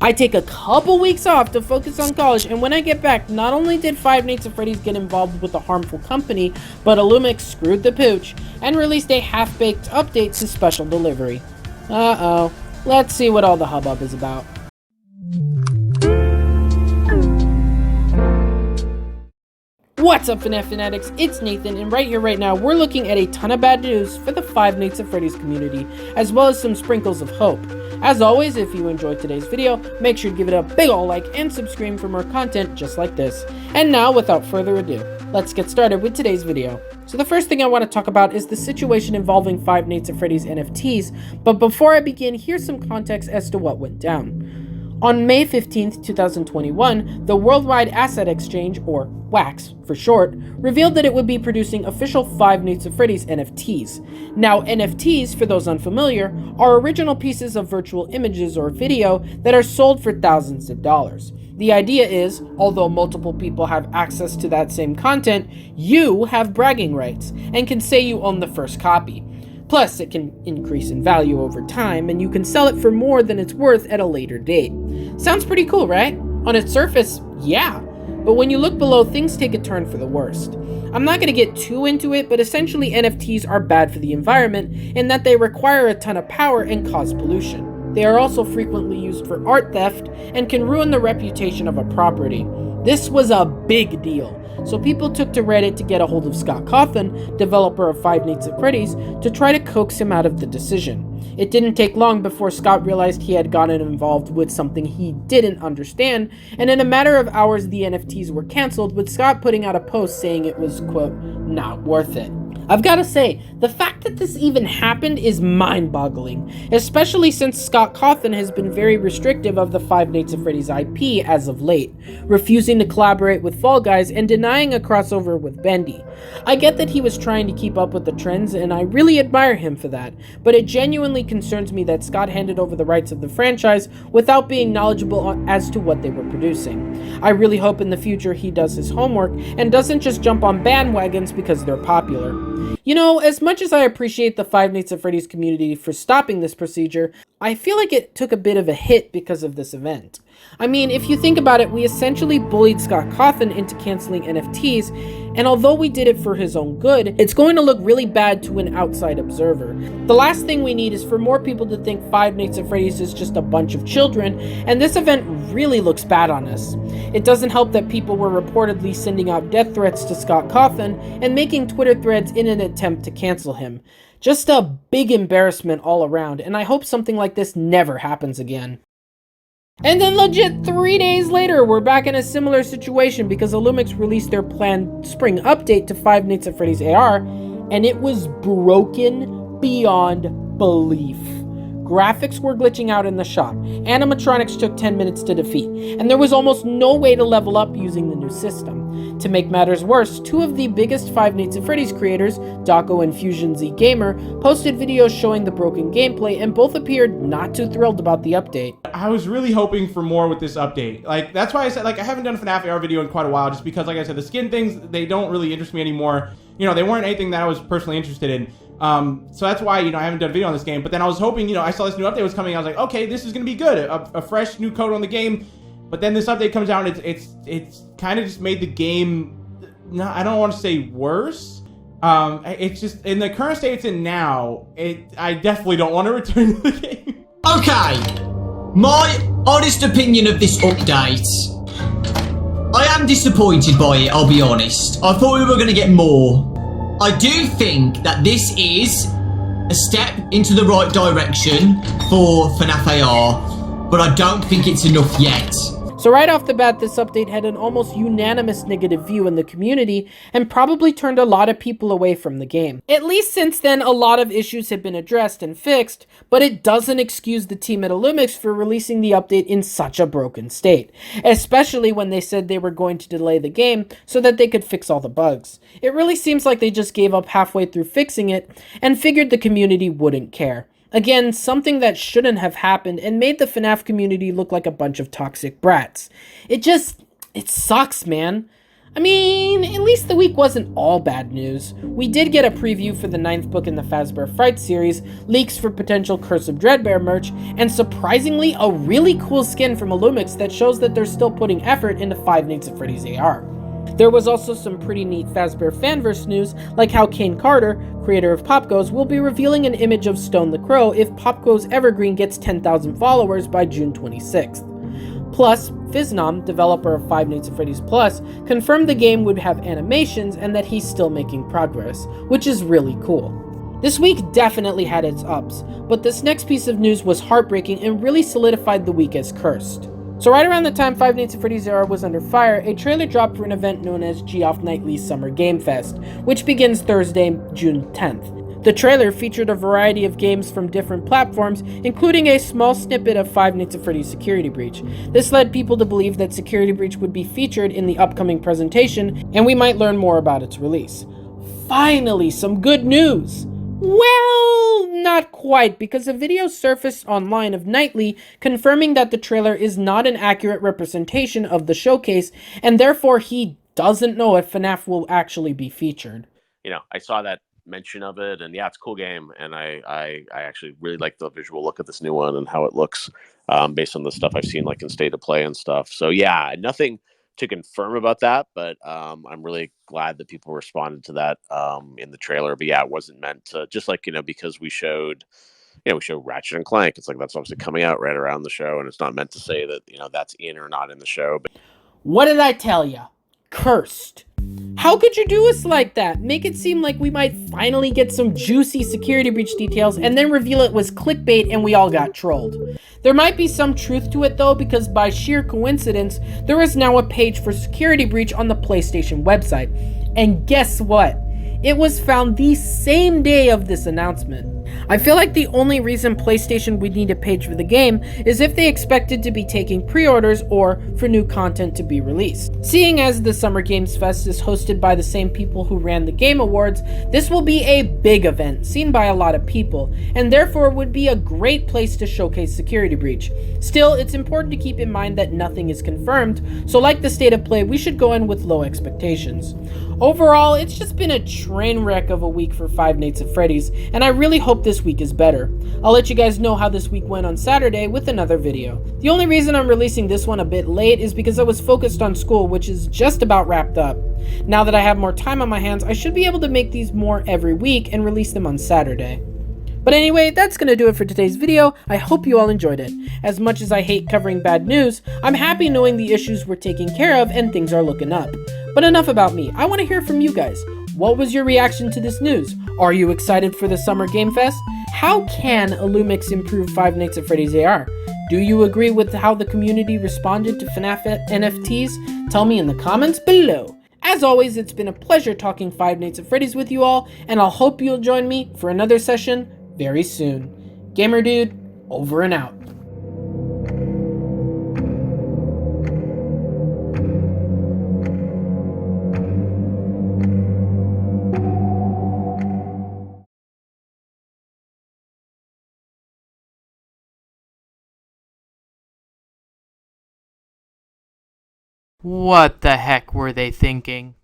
I take a couple weeks off to focus on college, and when I get back, not only did Five Nights at Freddy's get involved with a harmful company, but Illumix screwed the pooch and released a half-baked update to special delivery. Uh-oh. Let's see what all the hubbub is about. What's up, FNaF fanatics? It's Nathan, and right here, right now, we're looking at a ton of bad news for the Five Nights at Freddy's community, as well as some sprinkles of hope. As always, if you enjoyed today's video, make sure to give it a big ol' like and subscribe for more content just like this. And now, without further ado, let's get started with today's video. So the first thing I want to talk about is the situation involving Five Nights at Freddy's NFTs, but before I begin, here's some context as to what went down. On May 15th, 2021, the Worldwide Asset Exchange, or WAX for short, revealed that it would be producing official Five Nights at Freddy's NFTs. Now, NFTs, for those unfamiliar, are original pieces of virtual images or video that are sold for thousands of dollars. The idea is, although multiple people have access to that same content, you have bragging rights and can say you own the first copy. Plus, it can increase in value over time, and you can sell it for more than it's worth at a later date. Sounds pretty cool, right? On its surface, yeah. But when you look below, things take a turn for the worst. I'm not going to get too into it, but essentially NFTs are bad for the environment in that they require a ton of power and cause pollution. They are also frequently used for art theft and can ruin the reputation of a property. This was a big deal. So people took to Reddit to get a hold of Scott Cawthon, developer of Five Nights at Freddy's, to try to coax him out of the decision. It didn't take long before Scott realized he had gotten involved with something he didn't understand, and in a matter of hours the NFTs were cancelled, with Scott putting out a post saying it was, quote, not worth it. I've gotta say, the fact that this even happened is mind-boggling, especially since Scott Cawthon has been very restrictive of the Five Nights at Freddy's IP as of late, refusing to collaborate with Fall Guys and denying a crossover with Bendy. I get that he was trying to keep up with the trends, and I really admire him for that, but it genuinely concerns me that Scott handed over the rights of the franchise without being knowledgeable as to what they were producing. I really hope in the future he does his homework and doesn't just jump on bandwagons because they're popular. You know, as much as I appreciate the Five Nights at Freddy's community for stopping this procedure, I feel like it took a bit of a hit because of this event. I mean, if you think about it, we essentially bullied Scott Cawthon into canceling NFTs, and although we did it for his own good, it's going to look really bad to an outside observer. The last thing we need is for more people to think Five Nights at Freddy's is just a bunch of children, and this event really looks bad on us. It doesn't help that people were reportedly sending out death threats to Scott Cawthon and making Twitter threads in an attempt to cancel him. Just a big embarrassment all around, and I hope something like this never happens again. And then legit 3 days later, we're back in a similar situation because Illumix released their planned spring update to Five Nights at Freddy's AR, and it was broken beyond belief. Graphics were glitching out in the shop, animatronics took 10 minutes to defeat, and there was almost no way to level up using the new system. To make matters worse, two of the biggest Five Nights at Freddy's creators, Daco and Fusion Z Gamer, posted videos showing the broken gameplay, and both appeared not too thrilled about the update. I was really hoping for more with this update. Like, that's why I said, like, I haven't done a FNaF AR video in quite a while, just because, like I said, the skin things, they don't really interest me anymore. You know, they weren't anything that I was personally interested in. So that's why, you know, I haven't done a video on this game. But then I was hoping, you know, I saw this new update was coming. I was like, okay, this is going to be good. A fresh new code on the game. But then this update comes out and it's kind of just made the game, no, I don't want to say worse. It's just, in the current state it's in now, I definitely don't want to return to the game. Okay, my honest opinion of this update. I am disappointed by it, I'll be honest. I thought we were going to get more. I do think that this is a step into the right direction for FNaF AR, but I don't think it's enough yet. So right off the bat, this update had an almost unanimous negative view in the community and probably turned a lot of people away from the game. At least since then, a lot of issues have been addressed and fixed, but it doesn't excuse the team at Illumix for releasing the update in such a broken state, especially when they said they were going to delay the game so that they could fix all the bugs. It really seems like they just gave up halfway through fixing it and figured the community wouldn't care. Again, something that shouldn't have happened and made the FNaF community look like a bunch of toxic brats. It sucks, man. I mean, at least the week wasn't all bad news. We did get a preview for the 9th book in the Fazbear Fright series, leaks for potential Curse of Dreadbear merch, and surprisingly, a really cool skin from Illumix that shows that they're still putting effort into Five Nights at Freddy's AR. There was also some pretty neat Fazbear Fanverse news, like how Kane Carter, creator of Popgoes, will be revealing an image of Stone the Crow if Popgoes Evergreen gets 10,000 followers by June 26th. Plus, Fiznom, developer of Five Nights at Freddy's Plus, confirmed the game would have animations and that he's still making progress, which is really cool. This week definitely had its ups, but this next piece of news was heartbreaking and really solidified the week as cursed. So right around the time Five Nights at Freddy's AR was under fire, a trailer dropped for an event known as Geoff Nightly's Summer Game Fest, which begins Thursday, June 10th. The trailer featured a variety of games from different platforms, including a small snippet of Five Nights at Freddy's Security Breach. This led people to believe that Security Breach would be featured in the upcoming presentation, and we might learn more about its release. Finally, some good news! Well, not quite, because a video surfaced online of Nightly confirming that the trailer is not an accurate representation of the showcase, and therefore he doesn't know if FNaF will actually be featured. I saw that mention of it, and yeah, it's a cool game, and I actually really like the visual look of this new one and how it looks based on the stuff I've seen like in State of Play and stuff. So yeah, nothing to confirm about that, but I'm really glad that people responded to that in the trailer. But yeah, it wasn't meant to, just like because we showed Ratchet and Clank. It's like that's obviously coming out right around the show, and it's not meant to say that that's in or not in the show. But what did I tell ya? Cursed. How could you do us like that? Make it seem like we might finally get some juicy Security Breach details and then reveal it was clickbait and we all got trolled. There might be some truth to it though, because by sheer coincidence, there is now a page for Security Breach on the PlayStation website. And guess what? It was found the same day of this announcement. I feel like the only reason PlayStation would need a page for the game is if they expected to be taking pre-orders or for new content to be released. Seeing as the Summer Games Fest is hosted by the same people who ran the Game Awards, this will be a big event seen by a lot of people, and therefore would be a great place to showcase Security Breach. Still, it's important to keep in mind that nothing is confirmed, so like the State of Play, we should go in with low expectations. Overall, it's just been a train wreck of a week for Five Nights at Freddy's, and I really hope this week is better. I'll let you guys know how this week went on Saturday with another video. The only reason I'm releasing this one a bit late is because I was focused on school, which is just about wrapped up. Now that I have more time on my hands, I should be able to make these more every week and release them on Saturday. But anyway, that's gonna do it for today's video. I hope you all enjoyed it. As much as I hate covering bad news, I'm happy knowing the issues were taken care of and things are looking up. But enough about me, I want to hear from you guys. What was your reaction to this news? Are you excited for the Summer Game Fest? How can Illumix improve Five Nights at Freddy's AR? Do you agree with how the community responded to FNaF NFTs? Tell me in the comments below. As always, it's been a pleasure talking Five Nights at Freddy's with you all, and I'll hope you'll join me for another session very soon. Gamer Dude, over and out. What the heck were they thinking?